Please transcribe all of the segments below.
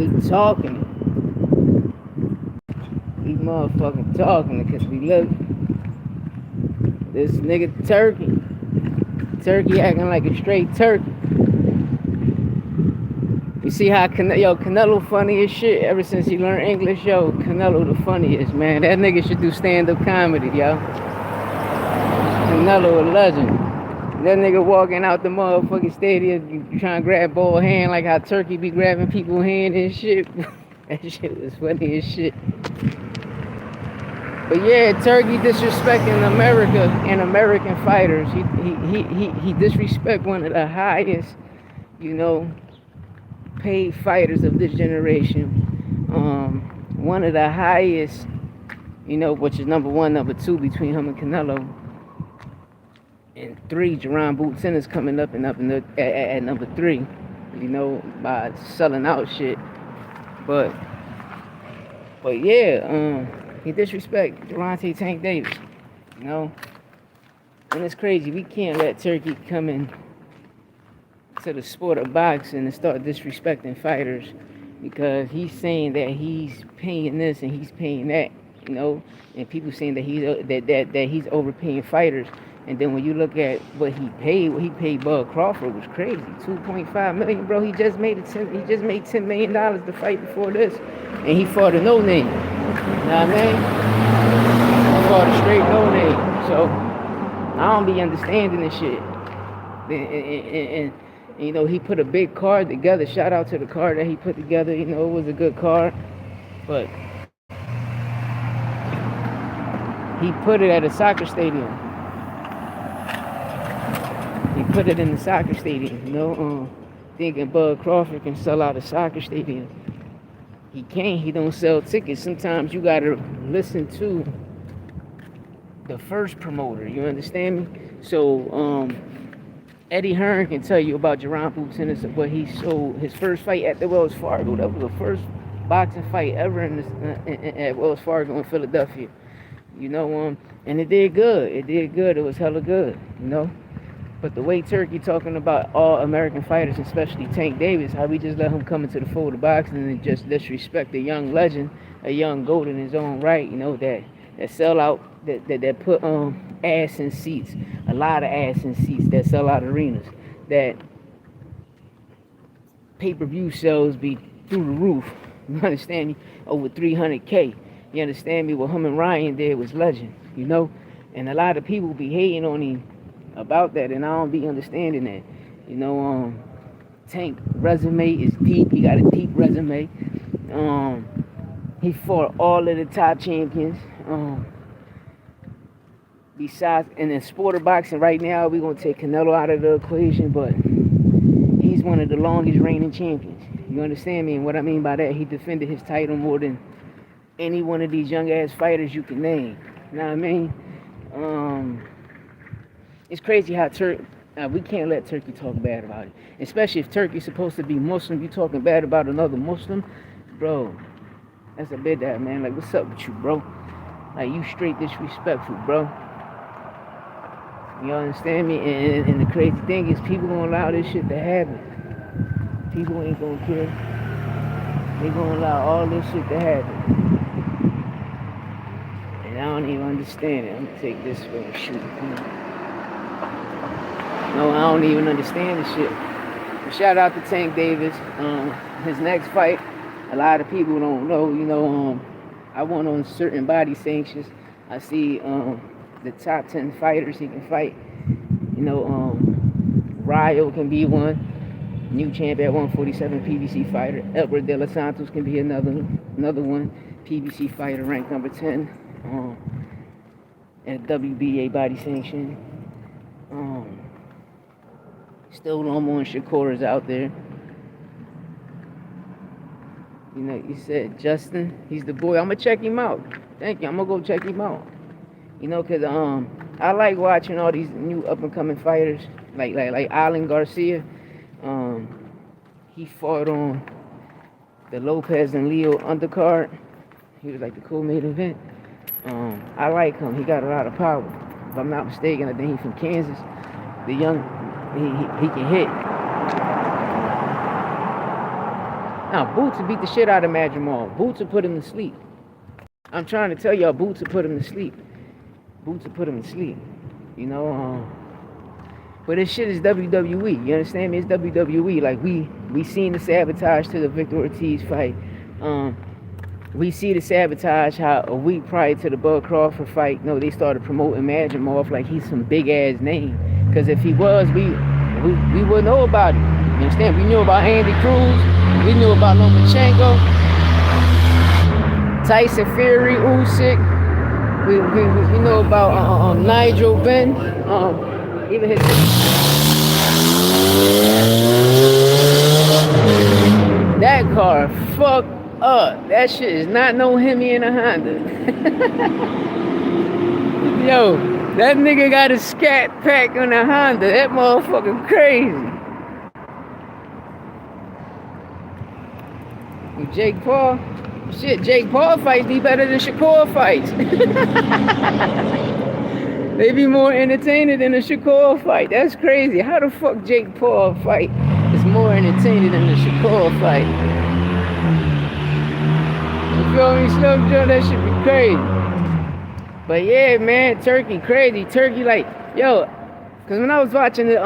We talking. We motherfucking talking because we look. This nigga Turkey. Turkey acting like a straight turkey. You see how Canelo funny as shit ever since he learned English, yo. Canelo the funniest, man. That nigga should do stand-up comedy, yo. Canelo a legend. That nigga walking out the motherfucking stadium, you trying to grab ball hand like how Turkey be grabbing people's hand and shit. That shit was funny as shit. But yeah, Turkey disrespecting America and American fighters. He disrespect one of the highest, paid fighters of this generation. One of the highest, which is number one, number two between him and Canelo. And three, Jerron Boots is coming up at number three, by selling out shit. But yeah, he disrespect Gervonta Tank Davis, and it's crazy. We can't let Turkey come in to the sport of boxing and start disrespecting fighters because he's saying that he's paying this and he's paying that, and people saying that he's overpaying fighters. And then when you look at what he paid Bud Crawford was crazy. $2.5 million, bro. He just made $10 million to fight before this, and he fought a no name. You know what I mean? He fought a straight no name. So I don't be understanding this shit. And he put a big card together. Shout out to the card that he put together. It was a good card, but he put it at a soccer stadium. He put it in the soccer stadium, thinking Bud Crawford can sell out a soccer stadium. He can't. He don't sell tickets. Sometimes you gotta listen to the first promoter. You understand me? So Eddie Hearn can tell you about Jerron Boots and what he sold his first fight at the Wells Fargo. That was the first boxing fight ever at Wells Fargo in Philadelphia. And it did good. It was hella good. But the way Turkey talking about all American fighters, especially Tank Davis, how we just let him come into the fold of boxing and just disrespect a young legend, a young GOAT in his own right, that sell out, that put ass in seats, a lot of ass in seats, that sell out arenas, that pay-per-view sales be through the roof. You understand me? Over 300K. You understand me? What him and Ryan did was legend, And a lot of people be hating on him about that, and I don't be understanding that. Tank resume is deep. He got a deep resume. He fought all of the top champions. Besides, and in sport of boxing right now, we're gonna take Canelo out of the equation, but he's one of the longest reigning champions. You understand me? And what I mean by that, he defended his title more than any one of these young ass fighters you can name. You know what I mean? It's crazy how we can't let Turkey talk bad about it. Especially if Turkey's supposed to be Muslim, you talking bad about another Muslim, bro. That's a bit that, man. Like, what's up with you, bro? Like, you straight disrespectful, bro. You understand me? And the crazy thing is, people gonna allow this shit to happen. People ain't gonna care. They gonna allow all this shit to happen. And I don't even understand it. I'm gonna take this for a shoot. No, I don't even understand this shit. But shout out to Tank Davis. His next fight, a lot of people don't know. I went on certain body sanctions. I see the top 10 fighters he can fight. Ryo can be one. New champ at 147 PBC fighter. Edward De Los Santos can be another one. PBC fighter ranked number 10 at WBA body sanction. Still Lomo and Shakur is out there. You said Justin, he's the boy. I'm gonna check him out. Thank you. I'm gonna go check him out. Cause I like watching all these new up and coming fighters, like Alan Garcia. He fought on the Lopez and Leo undercard. He was like the co-main event. I like him. He got a lot of power. If I'm not mistaken, I think he's from Kansas. The young, he can hit. Now, Boots would beat the shit out of Mad Jamal. Boots would put him to sleep. I'm trying to tell y'all, Boots would put him to sleep. Boots would put him to sleep. You know, but this shit is WWE. You understand me? It's WWE. Like, we seen the sabotage to the Victor Ortiz fight. We see the sabotage how a week prior to the Bud Crawford fight, they started promoting Mad Jamal like he's some big ass name. Because if he was, we wouldn't know about it. You understand? We knew about Andy Cruz. We knew about Lomachenko, Tyson Fury, Usyk. We know about Nigel Benn. Even his. That car fucked up. That shit is not no Hemi in a Honda. Yo, that nigga got a scat pack on a Honda. That motherfucker crazy. Jake Paul. Shit, Jake Paul fights be better than Shakur fights. They be more entertaining than a Shakur fight. That's crazy. How the fuck Jake Paul fight is more entertaining than the Shakur fight? You feel me, Slim Joe? That should be crazy. But yeah, man, Turkey crazy. Turkey like, yo, cause when I was watching the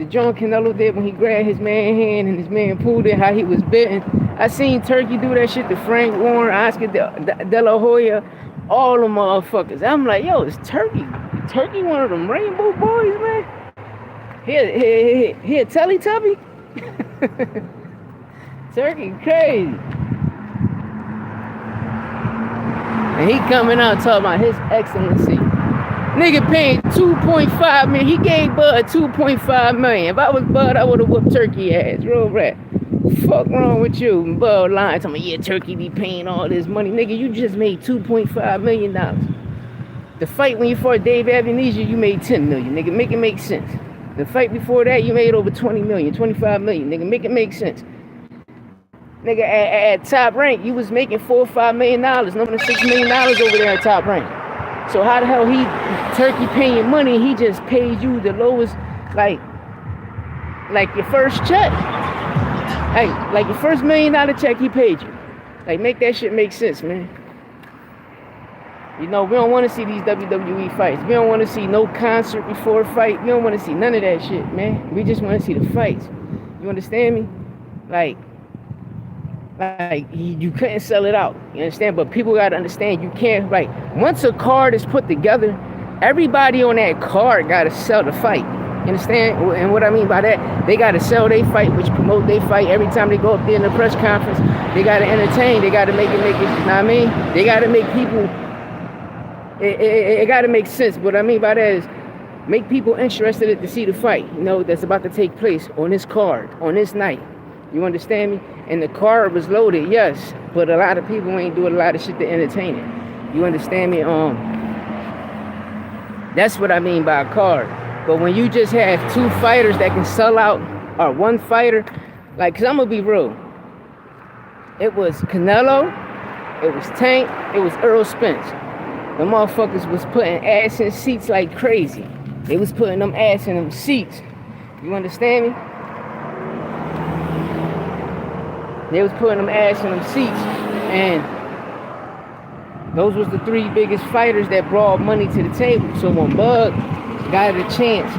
John Canelo did when he grabbed his man hand and his man pulled it, how he was bitten. I seen Turkey do that shit to Frank Warren, Oscar De La Hoya, all them motherfuckers. I'm like, yo, it's Turkey one of them Rainbow Boys, man? He a Teletubby? Turkey crazy. And he coming out talking about his excellency. Nigga paying $2.5 million. He gave Bud $2.5 million. If I was Bud, I would have whooped Turkey ass. Real rap. Fuck wrong with you? And Bud lying, talking about, yeah, Turkey be paying all this money. Nigga, you just made $2.5 million. The fight when you fought Dave Avenisia, you made $10 million. Nigga, make it make sense. The fight before that, you made over $20 million, $25 million. Nigga, make it make sense. Nigga, at Top Rank, you was making $4 or $5 million. No more than $6 million over there at Top Rank. So how the hell Turkey paying money, he just paid you the lowest, like your first check? Hey, like your first $1 million check, he paid you. Like, make that shit make sense, man. You know, we don't want to see these WWE fights. We don't want to see no concert before a fight. We don't want to see none of that shit, man. We just want to see the fights. You understand me? Like you couldn't sell it out. You understand? But people got to understand, you can't, like, once a card is put together, everybody on that card got to sell the fight. You understand? And what I mean by that, they got to sell their fight, which promote their fight. Every time they go up there in the press conference, they got to entertain. They got to make it, you know what I mean? They got to make people, it got to make sense. What I mean by that is make people interested to see the fight, you know, that's about to take place on this card, on this night. You understand me? And the card was loaded, yes, but a lot of people ain't doing a lot of shit to entertain it. You understand me? That's what I mean by a card. But when you just have two fighters that can sell out, or one fighter, like, cause I'm gonna be real. It was Canelo, it was Tank, it was Earl Spence. The motherfuckers was putting ass in seats like crazy. They was putting them ass in them seats. You understand me? They was putting them ass in them seats. And those was the three biggest fighters that brought money to the table. So when Bud got a chance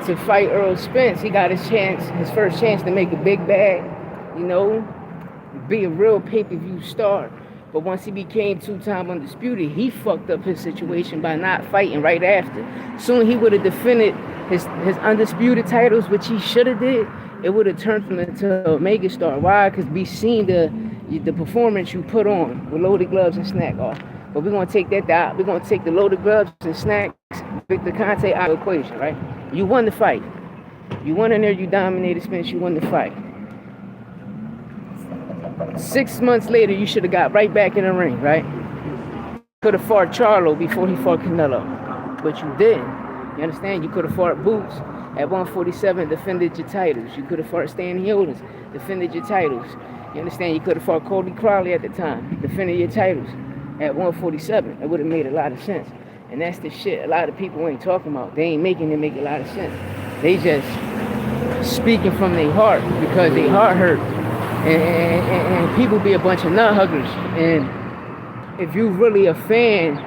to fight Earl Spence, he got his first chance to make a big bag, you know, be a real pay-per-view star. But once he became two-time undisputed, he fucked up his situation by not fighting right after. Soon he would have defended his undisputed titles, which he should have did. It would have turned him into a mega star. Why? Because we seen the performance you put on with loaded gloves and snack off. But we're gonna take that out. We're gonna take the loaded gloves and snacks, Victor Conte out of the equation, right? You won the fight. You won in there. You dominated Spence. You won the fight. 6 months later, you should have got right back in the ring, right? Could have fought Charlo before he fought Canelo, but you didn't. You understand? You could have fought Boots at 147, defended your titles. You could have fought Stanley Otis, defended your titles. You understand? You could have fought Cody Crowley at the time, defended your titles at 147. It would have made a lot of sense. And that's the shit a lot of people ain't talking about. They ain't making it make a lot of sense. They just speaking from their heart because their heart hurt. and people be a bunch of nut huggers. And if you really a fan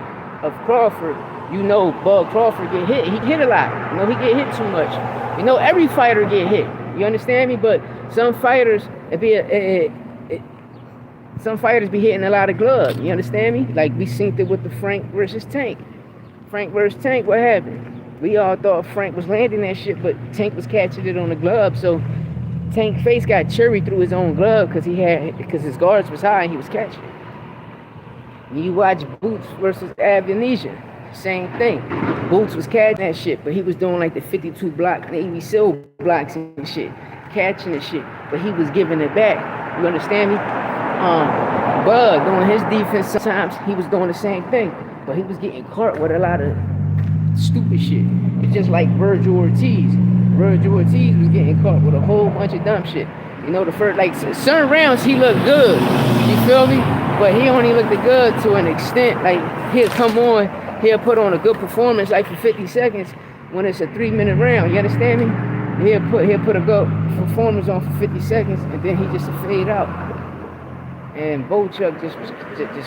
of Crawford, you know Bud Crawford get hit. He hit a lot. You know, he get hit too much. You know, every fighter get hit. You understand me? But some fighters, some fighters be hitting a lot of gloves. You understand me? Like we seen it with the Frank versus Tank. Frank versus Tank, what happened? We all thought Frank was landing that shit, but Tank was catching it on the glove. So Tank face got cherry through his own glove because his guards was high and he was catching it. When you watch Boots versus Amnesia, same thing. Boots was catching that shit, but he was doing like the 52 block, Navy SEAL blocks and shit, catching the shit, but he was giving it back. You understand me? Bud doing his defense, sometimes he was doing the same thing, but he was getting caught with a lot of stupid shit. It's just like Virgil Ortiz. Virgil Ortiz was getting caught with a whole bunch of dumb shit. You know, the first, like, certain rounds he looked good. You feel me? But he only looked good to an extent. Like, he'll come on, he'll put on a good performance, like for 50 seconds when it's a 3-minute round. You understand me? He'll put a good performance on for 50 seconds, and then he just fade out. And Bohachuk just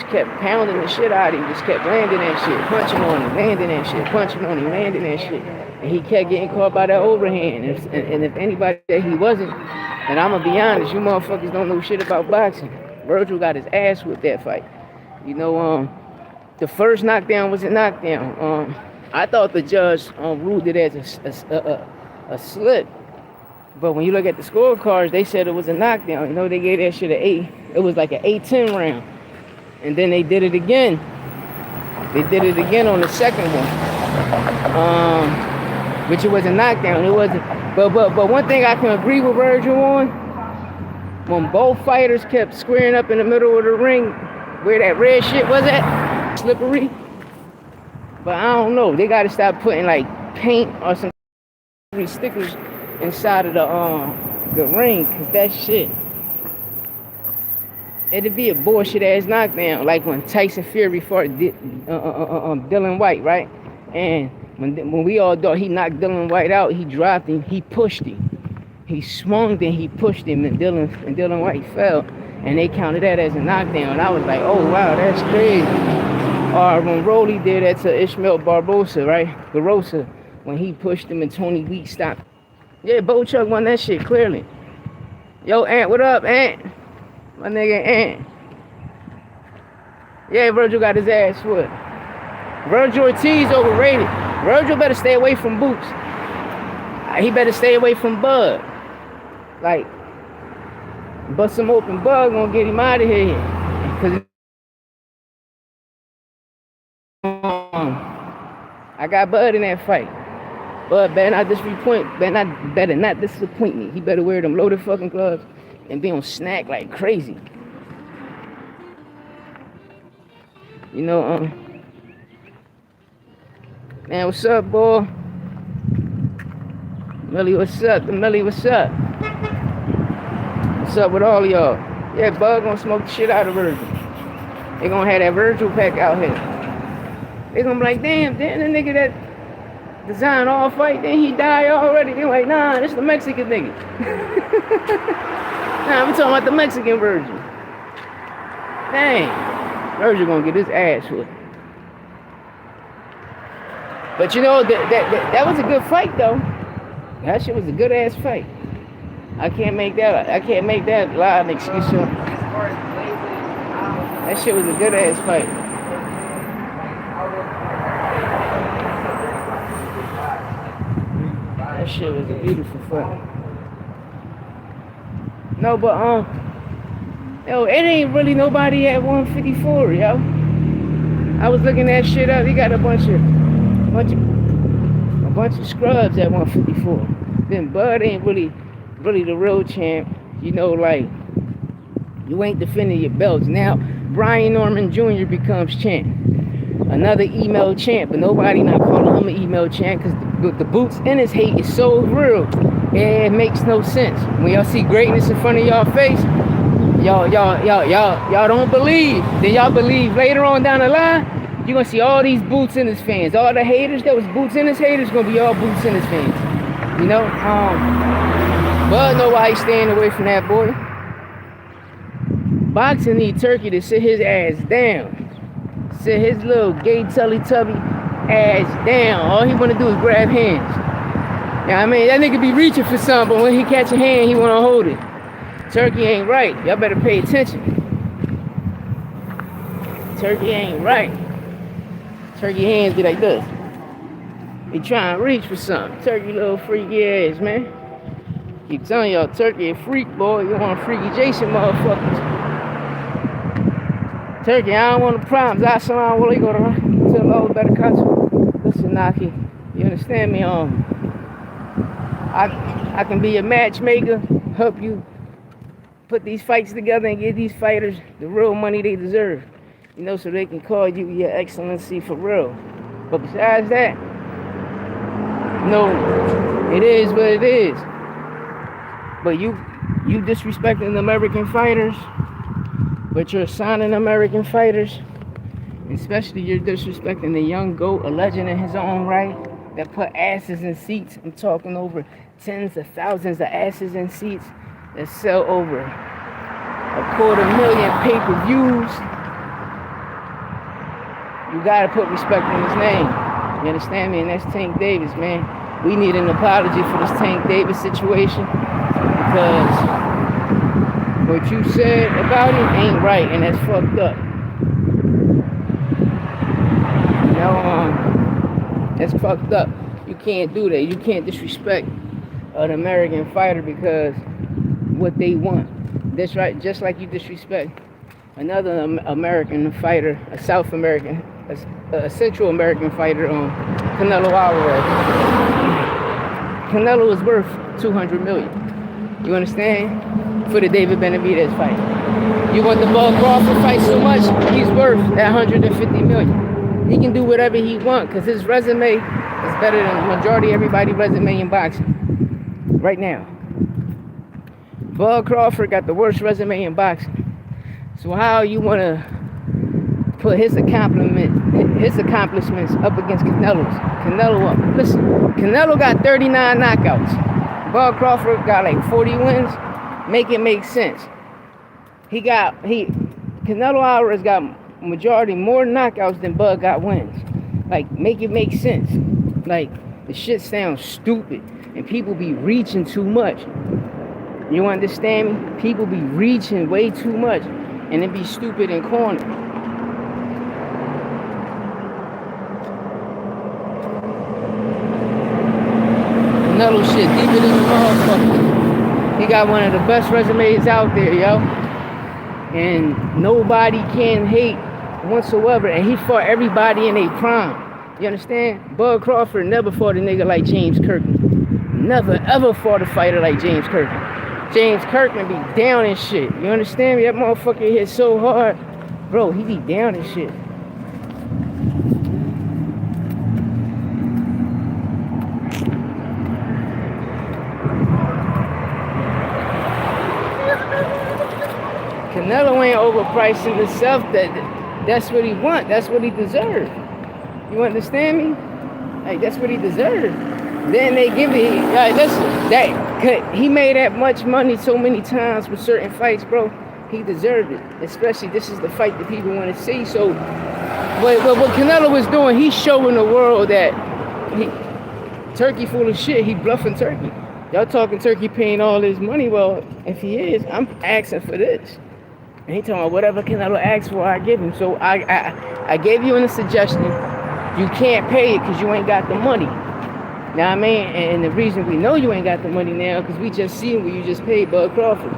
kept pounding the shit out of him, just kept landing that shit, punching on him, landing that shit, punching on him, landing that shit. And he kept getting caught by that overhand. And if anybody said he wasn't, and I'm going to be honest, you motherfuckers don't know shit about boxing. Virgil got his ass with that fight. You know, the first knockdown was a knockdown. I thought the judge ruled it as a slip. But when you look at the scorecards, they said it was a knockdown. You know, they gave that shit an 8. It was like an 8-10 round. And then they did it again. They did it again on the second one. Which it was a knockdown. It wasn't. But one thing I can agree with Virgil on, when both fighters kept squaring up in the middle of the ring, where that red shit was at, slippery. But I don't know. They got to stop putting like paint or some stickers inside of the ring, cause that shit, it'd be a bullshit ass knockdown, like when Tyson Fury fought Dylan White, right? And when we all thought he knocked Dylan White out, he dropped him, he pushed him, he swung, then he pushed him, and Dylan White fell, and they counted that as a knockdown. I was like, oh wow, that's crazy. Or when Rolly did that to Ishmael Barbosa, right? Garosa, when he pushed him and Tony Week stopped. Yeah, Bohachuk won that shit clearly. Yo, Ant, what up, Ant? My nigga Ant. Yeah, Virgil got his ass whooped. Virgil Ortiz overrated. Virgil better stay away from Boots. He better stay away from Bud. Like, bust him open, Bud gonna get him out of here. Cause I got Bud in that fight. Bud better not disappoint me. He better wear them loaded fucking gloves and be on snack like crazy. You know, man, what's up, boy? Millie, what's up? Millie, what's up? What's up with all of y'all? Yeah, Bud gonna smoke the shit out of Virgil. They gonna have that Virgil pack out here. They gonna be like, damn, the nigga that designed all fight, then he died already. They like, nah, this is the Mexican nigga. Nah, I'm talking about the Mexican Virgil. Dang, Virgil gonna get his ass whooped. But you know, that was a good fight though. That shit was a good ass fight. I can't make that lie an excuse. That shit was a good ass fight. That shit was a beautiful fight. No, but yo, it ain't really nobody at 154, yo. I was looking that shit up. He got a bunch of scrubs at 154. Then Bud ain't really the real champ. You know, like, you ain't defending your belts. Now Brian Norman Jr. becomes champ. Another email champ, but nobody not calling him an email champ because the Boots in his hate is so real. It makes no sense. When y'all see greatness in front of y'all face, y'all don't believe. Then y'all believe later on down the line, you're gonna see all these Boots in his fans. All the haters that was Boots in his haters gonna be all Boots in his fans. You know? Bud know why he's staying away from that boy. Boxing need Turkey to sit his ass down. Sit his little gay Teletubby ass down. All he want to do is grab hands. Yeah, I mean, that nigga be reaching for something, but when he catch a hand, he want to hold it. Turkey ain't right. Y'all better pay attention. Turkey ain't right. Turkey hands be like this. He trying to reach for something. Turkey little freaky ass, man. Keep telling y'all, Turkey a freak, boy. You want a freaky Jason, motherfuckers. Turkey, I don't want the problems. Assalamu alaikum. Tell all better cuts. Listen, Naki. You understand me? I can be a matchmaker, help you put these fights together and give these fighters the real money they deserve. You know, so they can call you your excellency for real. But besides that, no, it is what it is. But you disrespecting the American fighters, but you're signing American fighters, especially you're disrespecting the young GOAT, a legend in his own right, that put asses in seats. I'm talking over tens of thousands of asses in seats that sell over 250,000 pay-per-views. You gotta put respect in his name. You understand me? And that's Tank Davis, man. We need an apology for this Tank Davis situation because what you said about him ain't right, and that's fucked up. You know, that's fucked up. You can't do that. You can't disrespect an American fighter because what they want. That's right. Just like you disrespect another American fighter, a South American, a Central American fighter, Canelo Alvarez. Canelo is worth $200 million. You understand? For the David Benavidez fight. You want the Bud Crawford fight so much, he's worth that $150 million. He can do whatever he wants because his resume is better than the majority of everybody's resume in boxing. Right now. Bud Crawford got the worst resume in boxing. So how you want to put his accomplishments up against Canelo's? Canelo, listen, Canelo got 39 knockouts. Bud Crawford got like 40 wins. Make it make sense. Canelo Alvarez got majority more knockouts than Bud got wins. Like, make it make sense. Like, the shit sounds stupid and people be reaching too much. You understand me? People be reaching way too much and it be stupid and corny. Canelo shit deeper than the motherfucker. He got one of the best resumes out there, yo. And nobody can hate whatsoever. And he fought everybody in their prime. You understand? Bud Crawford never fought a nigga like James Kirkman. Never ever fought a fighter like James Kirkman. James Kirkman be down and shit. You understand me? That motherfucker hit so hard. Bro, he be down and shit. Canelo ain't overpricing himself. That's what he want. That's what he deserve. You understand me? Like, that's what he deserve. Then they give it. Like, listen, he made that much money so many times with certain fights, bro. He deserved it. Especially this is the fight that people want to see. So, what Canelo was doing, he's showing the world that Turkey full of shit. He bluffing Turkey. Y'all talking Turkey paying all his money. Well, if he is, I'm asking for this. And he talking about whatever Canelo asks for, I give him. So I gave you a suggestion. You can't pay it because you ain't got the money. Now I mean, and the reason we know you ain't got the money now because we just seen what you just paid Bud Crawford.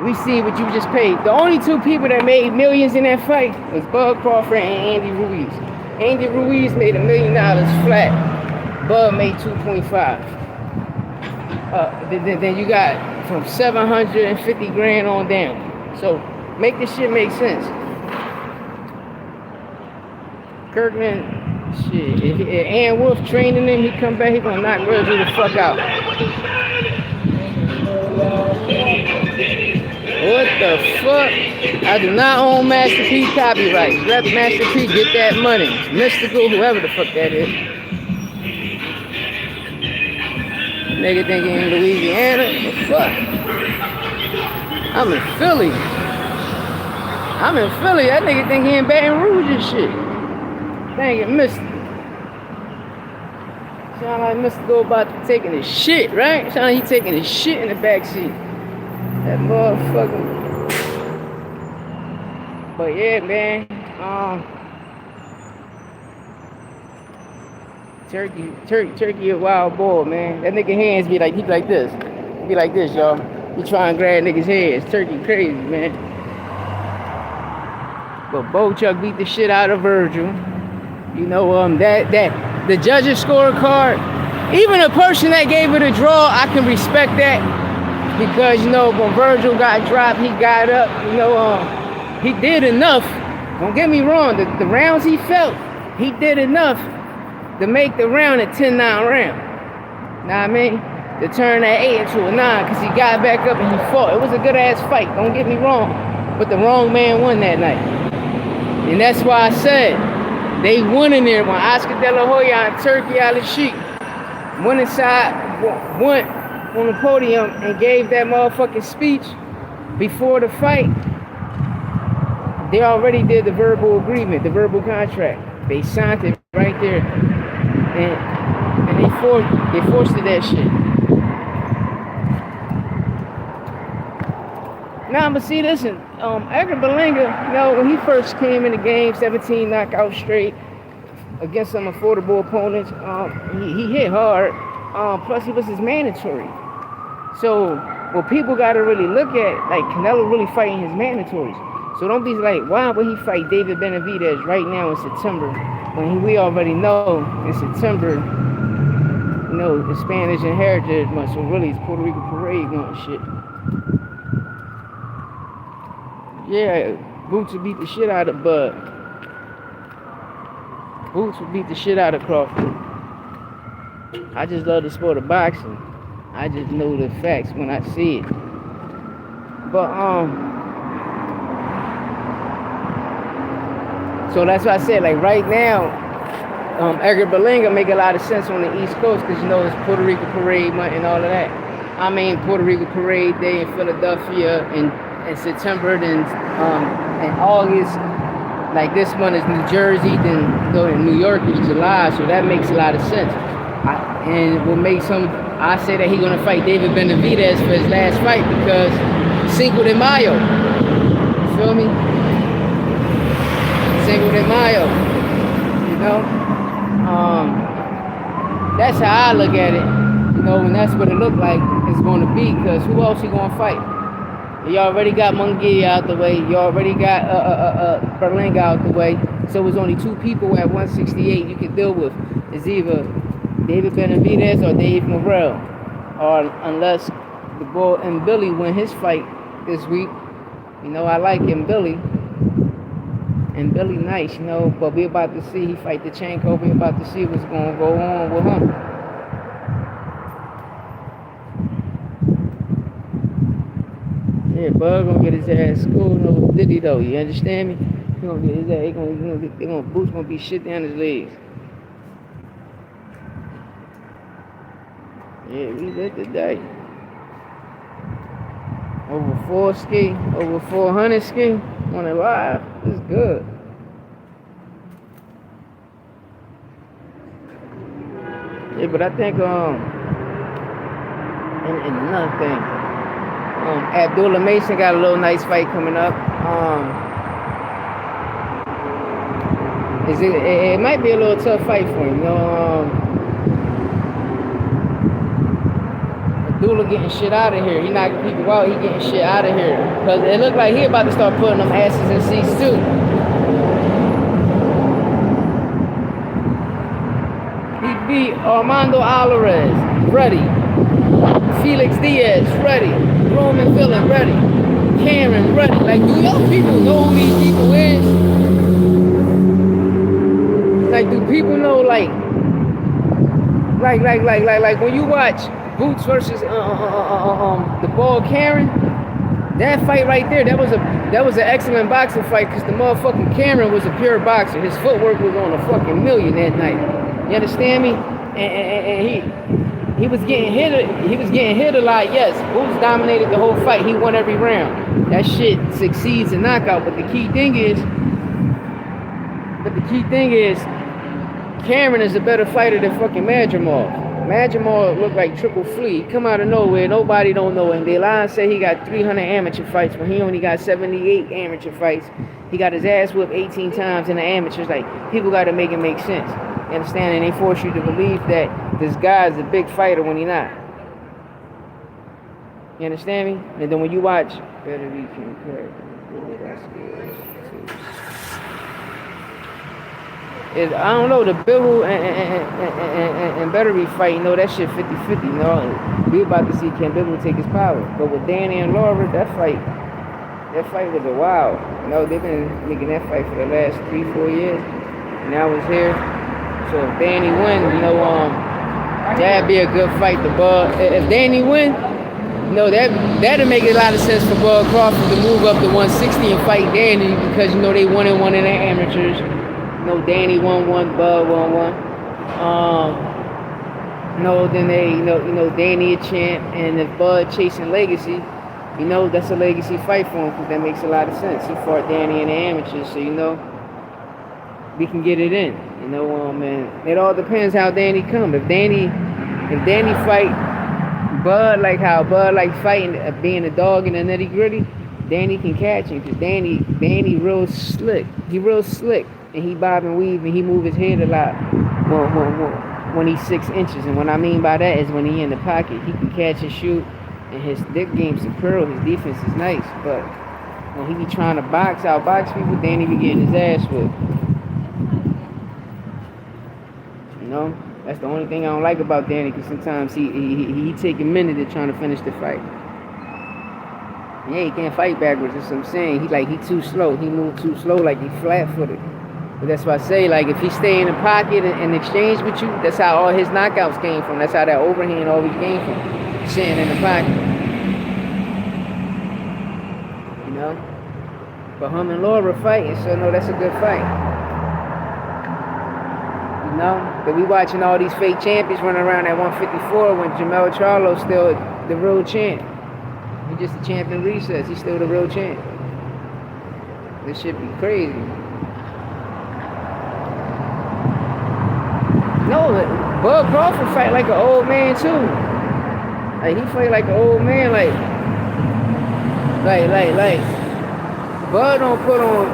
We see what you just paid. The only two people that made millions in that fight was Bud Crawford and Andy Ruiz. Andy Ruiz made $1 million flat. Bud made 2.5. Then you got from 750 grand on down. So make this shit make sense. Kirkman, shit. If Ann Wolf training him, he come back, he gonna knock Reggie the fuck out. What the fuck? I do not own Master P copyrights. Rep Master P, get that money. Mystical, whoever the fuck that is. Nigga thinking in Louisiana? What the fuck? I'm in Philly. I'm in Philly. That nigga think he in Baton Rouge and shit. Dang it, Mr. Sound like Mr. Go about to taking his shit, right? Sound like he taking his shit in the backseat. That motherfucker. But yeah, man. Turkey a wild boy, man. That nigga hands be like, he be like this. He be like this, y'all. He try and grab niggas' hands. Turkey crazy, man. But Bohachuk beat the shit out of Virgil. You know, that the judges scorecard, even a person that gave it a draw, I can respect that. Because, you know, when Virgil got dropped, he got up, you know, he did enough. Don't get me wrong, the rounds he felt, he did enough to make the round a 10-9 round. Know what I mean? To turn that 8 into a 9, because he got back up and he fought. It was a good-ass fight, don't get me wrong. But the wrong man won that night. And that's why I said, they won in there when Oscar De La Hoya and Turkey Alalshikh went inside, went on the podium and gave that motherfucking speech before the fight. They already did the verbal agreement, the verbal contract. They signed it right there. And they forced that shit. Nah, but see, listen, Edgar Berlanga, you know, when he first came in the game, 17 knockouts straight against some affordable opponents, he hit hard. Plus, he was his mandatory. So, what people got to really look at, like, Canelo really fighting his mandatories. So don't be like, why would he fight David Benavidez right now in September when we already know in September, you know, the Spanish and Heritage Month, so really it's Puerto Rico Parade going shit. Yeah, Boots would beat the shit out of Bud. Boots would beat the shit out of Crawford. I just love the sport of boxing. I just know the facts when I see it. But so that's why I said, like, right now, Edgar Berlanga make a lot of sense on the East Coast because, you know, it's Puerto Rico Parade Month and all of that. I mean, Puerto Rico Parade Day in Philadelphia in September, then in August, like this month is New Jersey, then, you know, in New York is July, so that makes a lot of sense. And what makes him, I say that he's going to fight David Benavidez for his last fight because Cinco de Mayo, you feel me? Cinco de Mayo, you know, that's how I look at it, you know, and that's what it looked like it's going to be, because who else he going to fight? You already got Munguia out the way, you already got Berlanga out the way, so it's only two people at 168 you can deal with. It's either David Benavidez or Dave Morrell, or unless the boy and Billy win his fight this week. You know, I like him, Billy. And Billy nice, you know, but we about to see he fight the Chanko. We about to see what's going to go on with him. Yeah, Bud gonna get his ass schooled over Diddy though. You understand me? He gonna get his ass. Boots gonna be shit down his legs. Yeah, we lit today. Over 4 ski, over 400 ski on it live. It's good. Yeah, but I think and another thing, Abdullah Mason got a little nice fight coming up. It might be a little tough fight for him, you know. Abdullah getting shit out of here. He knocking people out. He getting shit out of here. Because it looked like he about to start putting them asses in seats too. He beat Armando Alvarez, ready. Felix Diaz, ready. Roman Villain, ready. Cameron, ready. Like, do y'all people know who these people is? Like, do people know, like when you watch Boots versus the Ball Karen, that fight right there, that was an excellent boxing fight because the motherfucking Cameron was a pure boxer. His footwork was on a fucking million that night. You understand me? And He was getting hit. He was getting hit a lot. Yes, Boots dominated the whole fight. He won every round. That shit succeeds in knockout. But the key thing is, Cameron is a better fighter than fucking Madrimov. Madrimov looked like Triple Flea. He come out of nowhere. Nobody don't know him. The line said he got 300 amateur fights, but he only got 78 amateur fights. He got his ass whipped 18 times in the amateurs. Like, people got to make it make sense. You understand? And they force you to believe that this guy's a big fighter when he's not. You understand me? And then when you watch, better be compared. I don't know, the Bivol and Bettery fight, you know, that shit 50-50, you know. We about to see Ken Bivol take his power. But with Danny and Laura, that fight was a wow. You know, they've been making that fight for the last 3-4 years. And now it's here. So if Danny wins, you know, that'd be a good fight to Bud. If Danny wins, you know, that'd make a lot of sense for Bud Crawford to move up to 160 and fight Danny, because, you know, they 1-1 in their amateurs. You know, Danny 1-1, Bud 1-1. Then they, you know, Danny a champ, and if Bud chasing legacy, you know, that's a legacy fight for him, because that makes a lot of sense. He fought Danny in the amateurs, so, you know, we can get it in. You know, man, it all depends how Danny come. If Danny fight Bud like how Bud like fighting, being a dog in the nitty gritty, Danny can catch him, because Danny real slick. He real slick, and he bob and weave, and he move his head a lot when he's 6 inches. And what I mean by that is when he in the pocket, he can catch and shoot, and his dick game's superb. His defense is nice, but when he be trying to outbox people, Danny be getting his ass whipped. You know, that's the only thing I don't like about Danny, because sometimes he take a minute to trying to finish the fight. Yeah, he can't fight backwards. That's what I'm saying. He too slow. He move too slow, like he flat-footed. But that's why I say, like, if he stay in the pocket and exchange with you, that's how all his knockouts came from. That's how that overhand always came from, sitting in the pocket. You know? But him and Laura fighting, so no, that's a good fight. You know? But we watching all these fake champions running around at 154 when Jamel Charlo's still the real champ. He's just a champ in recess. He's still the real champ. This shit be crazy. No, Bud Crawford fight like an old man too. Like, he fight like an old man, like Bud don't put on,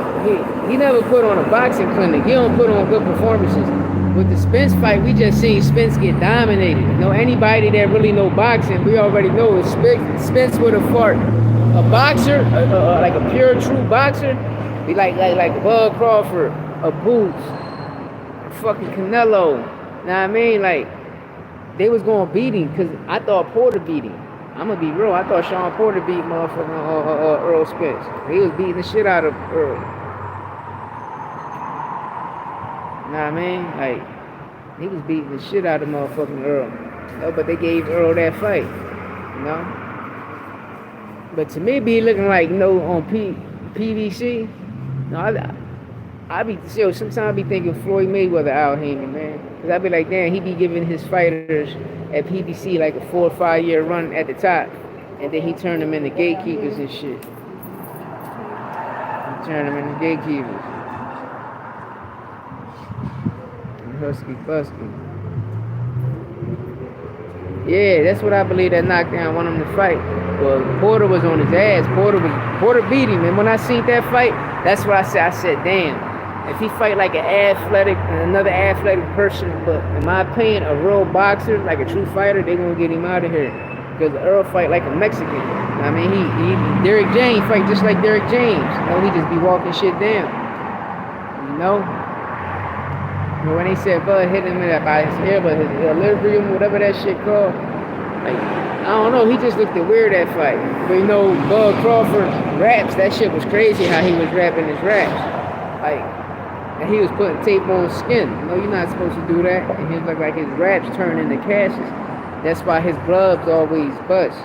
he never put on a boxing clinic. He don't put on good performances. With the Spence fight, we just seen Spence get dominated. You know, anybody that really know boxing, we already know is Spence would have fought a boxer, like a pure true boxer, be like Bud Crawford, a Boots, a fucking Canelo. Know what I mean? Like, they was gonna beat him, because I thought Porter beat him. I'm gonna be real. I thought Sean Porter beat motherfucking Earl Spence. He was beating the shit out of Earl. Know what I mean? Like, he was beating the shit out of motherfucking Earl. You know, but they gave Earl that fight. You know? But to me, be looking like, you know, on PVC. No, sometimes I be thinking Floyd Mayweather out hanging, man. Because I be like, damn, he be giving his fighters at PBC like a 4 or 5 year run at the top. And then he turned them into gatekeepers and shit. He turned them into gatekeepers. And husky busky. Yeah, that's what I believe that knockdown want him to fight. Well, Porter was on his ass. Porter beat him. And when I seen that fight, that's what I said. I said, damn. If he fight like another athletic person, but in my opinion, a real boxer, like a true fighter, they gonna get him out of here. Because Earl fight like a Mexican. I mean, he Derrick James fight just like Derrick James. You know, he just be walking shit down. You know? But when they said Bud hit him by his hair, but his equilibrium, whatever that shit called, like, I don't know, he just looked weird that fight. But you know, Bud Crawford raps, that shit was crazy how he was rapping his raps. Like, and he was putting tape on skin. You know, you're not supposed to do that. And he looked like his raps turn into caches. That's why his gloves always bust.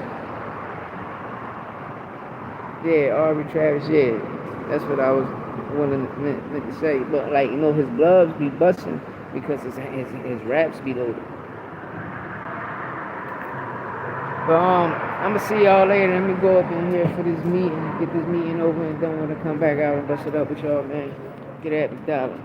Yeah, Aubrey Travis, yeah. That's what I was meant to say. But, like, you know, his gloves be busting because his raps be loaded. But I'm gonna see y'all later. Let me go up in here for this meeting, get this meeting over and done. When I come back out and bust it up with y'all, man. Get at me, dollar.